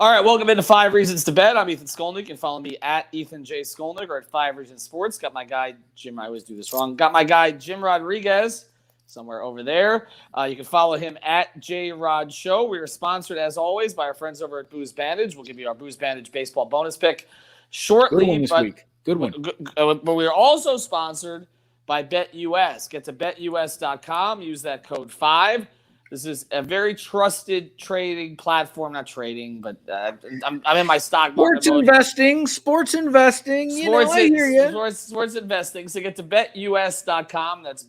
All right, welcome into 5 Reasons to Bet. I'm Ethan Skolnick. You can follow me at Ethan J. Skolnick or at 5 Reasons Sports. Got my guy, Jim, I always do this wrong. Got my guy, Jim Rodriguez, somewhere over there. You can follow him at Jrod Show. We are sponsored, as always, by our friends over at Booze Bandage. We'll give you our Booze Bandage baseball bonus pick shortly. Good one this week. Good one. But we are also sponsored by BetUS. Get to betus.com. Use that code 5. This is a very trusted trading platform. Not trading, but I'm in my stock market. Sports investing. I hear you. Sports investing. So get to betus.com. That's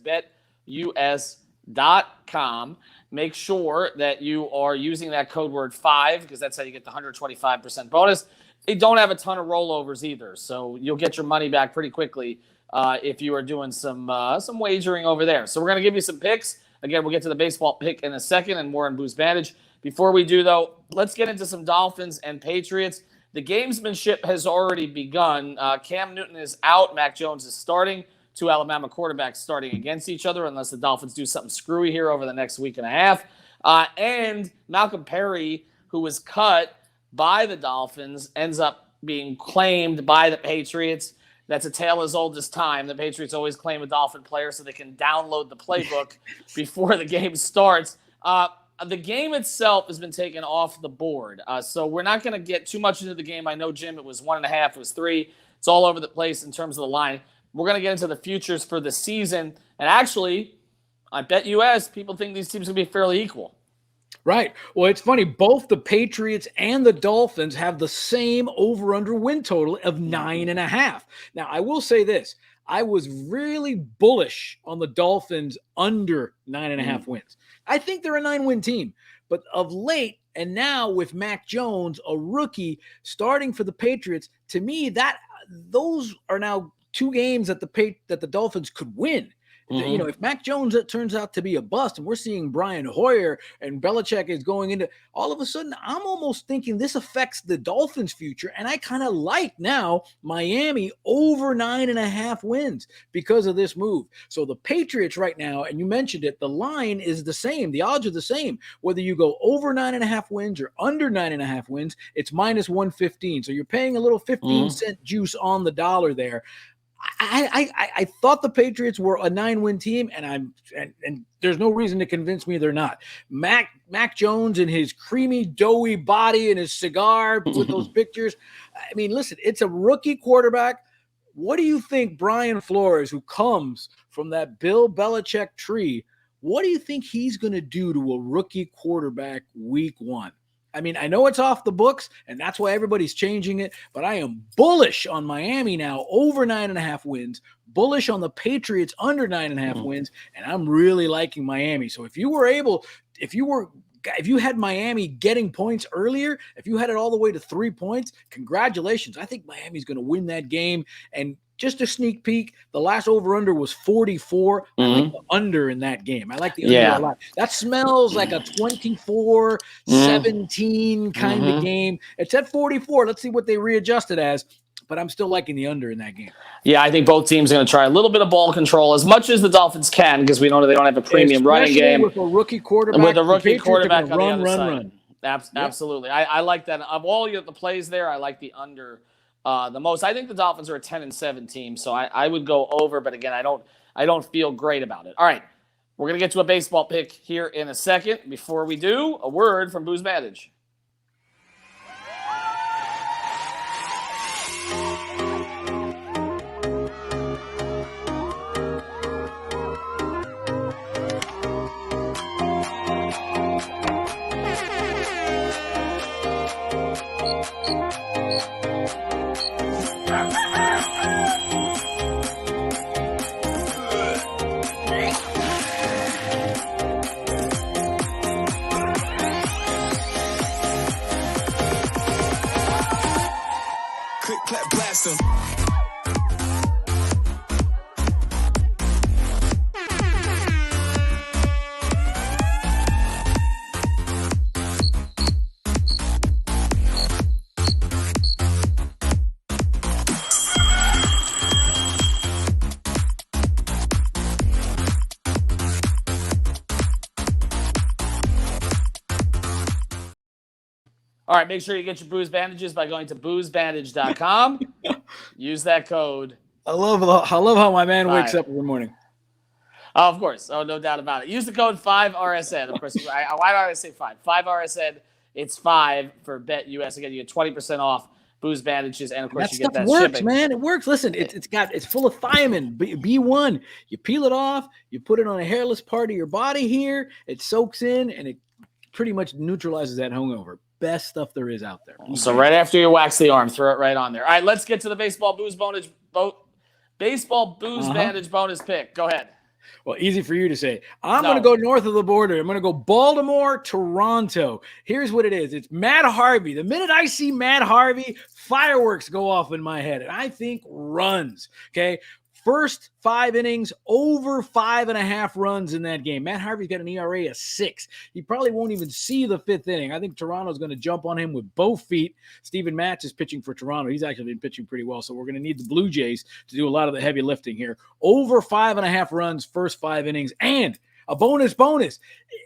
betus.com. Make sure that you are using that code word 5 because that's how you get the 125% bonus. They don't have a ton of rollovers either, so you'll get your money back pretty quickly if you are doing some wagering over there. So we're going to give you some picks. Again, we'll get to the baseball pick in a second and more on Booze Bandage. Before we do, though, let's get into some Dolphins and Patriots. The gamesmanship has already begun. Cam Newton is out. Mac Jones is starting. 2 Alabama quarterbacks starting against each other unless the Dolphins do something screwy here over the next week and a half. And Malcolm Perry, who was cut by the Dolphins, ends up being claimed by the Patriots. That's a tale as old as time. The Patriots always claim a Dolphin player so they can download the playbook before the game starts. The game itself has been taken off the board. So we're not going to get too much into the game. I know, Jim, it was 1.5, it was 3. It's all over the place in terms of the line. We're going to get into the futures for the season. And actually, I bet US, people think these teams will be fairly equal. Right. Well, it's funny. Both the Patriots and the Dolphins have the same over-under win total of 9.5. Now, I will say this. I was really bullish on the Dolphins under 9.5 wins. I think they're a 9-win team. But of late, and now with Mac Jones, a rookie, starting for the Patriots, to me, those are now 2 games that the Dolphins could win. You know, if Mac Jones turns out to be a bust, and we're seeing Brian Hoyer and Belichick is going into, all of a sudden, I'm almost thinking this affects the Dolphins' future, and I kind of like now Miami over 9.5 wins because of this move. So the Patriots right now, and you mentioned it, the line is the same. The odds are the same. Whether you go over 9.5 wins or under 9.5 wins, it's minus 115. So you're paying a little 15-cent juice on the dollar there. I thought the Patriots were a 9-win team, and there's no reason to convince me they're not. Mac Jones and his creamy, doughy body and his cigar with those pictures. I mean, listen, it's a rookie quarterback. What do you think Brian Flores, who comes from that Bill Belichick tree, what do you think he's going to do to a rookie quarterback week 1? I mean, I know it's off the books, and that's why everybody's changing it, but I am bullish on Miami now, over 9.5 wins, bullish on the Patriots under 9.5 wins, and I'm really liking Miami. So if you had Miami getting points earlier, if you had it all the way to 3 points, congratulations. I think Miami's going to win that game. And just a sneak peek, the last over-under was 44. I like the under in that game. I like the under a lot. That smells like a 24-17 kind of game. It's at 44. Let's see what they readjust it as. But I'm still liking the under in that game. Yeah, I think both teams are going to try a little bit of ball control as much as the Dolphins can because we know they don't have a premium running game. With a rookie quarterback. With a rookie quarterback on run, the other run. side. Absolutely. I like that. Of all the plays there, I like the under the most. I think the Dolphins are a 10-7 team, so I would go over. But again, I don't feel great about it. All right, we're going to get to a baseball pick here in a second. Before we do, a word from Booze Bandage. All right, make sure you get your booze bandages by going to boozebandage.com. Use that code. I love how my man wakes 5. up every morning. Oh, of course. Oh, no doubt about it. Use the code 5RSN. Of course, why do I say 5? 5RSN. It's 5 for BetUS. Again, you get 20% off booze bandages, and of course, you get that works, shipping. man. It works. Listen, it's full of thiamine, B1. You peel it off, you put it on a hairless part of your body here. It soaks in, and it pretty much neutralizes that hungover. Best stuff there is out there. So right after you wax the arm, throw it right on there. All right, let's get to the baseball booze bandage bonus pick. Go ahead. Well, easy for you to say. I'm going to go north of the border. I'm going to go Baltimore, Toronto. Here's what it is. It's Matt Harvey. The minute I see Matt Harvey, fireworks go off in my head, and I think runs. Okay. First 5 innings, over 5.5 runs in that game. Matt Harvey's got an ERA of 6. He probably won't even see the 5th inning. I think Toronto's going to jump on him with both feet. Steven Matz is pitching for Toronto. He's actually been pitching pretty well, so we're going to need the Blue Jays to do a lot of the heavy lifting here. Over 5.5 runs, first 5 innings, and a bonus.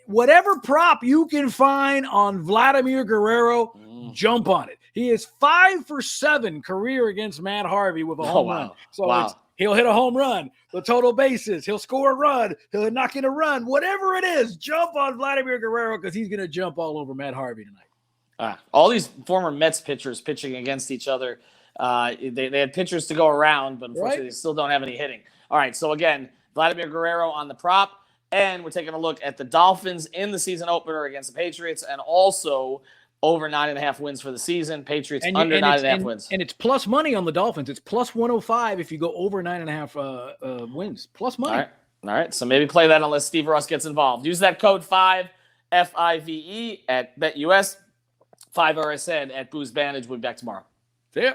Whatever prop you can find on Vladimir Guerrero, jump on it. He is 5 for 7 career against Matt Harvey with a home run. So he'll hit a home run, the total bases. He'll score a run. He'll knock in a run. Whatever it is, jump on Vladimir Guerrero because he's going to jump all over Matt Harvey tonight. All these former Mets pitchers pitching against each other. They had pitchers to go around, but unfortunately they still don't have any hitting. All right, so again, Vladimir Guerrero on the prop, and we're taking a look at the Dolphins in the season opener against the Patriots, and also over 9.5 wins for the season. Patriots under 9.5 wins. And it's plus money on the Dolphins. It's plus 105 if you go over 9.5 wins. Plus money. All right. So maybe play that unless Steve Ross gets involved. Use that code 5, FIVE at BetUS, 5RSN at Booze Bandage. We'll be back tomorrow. See ya.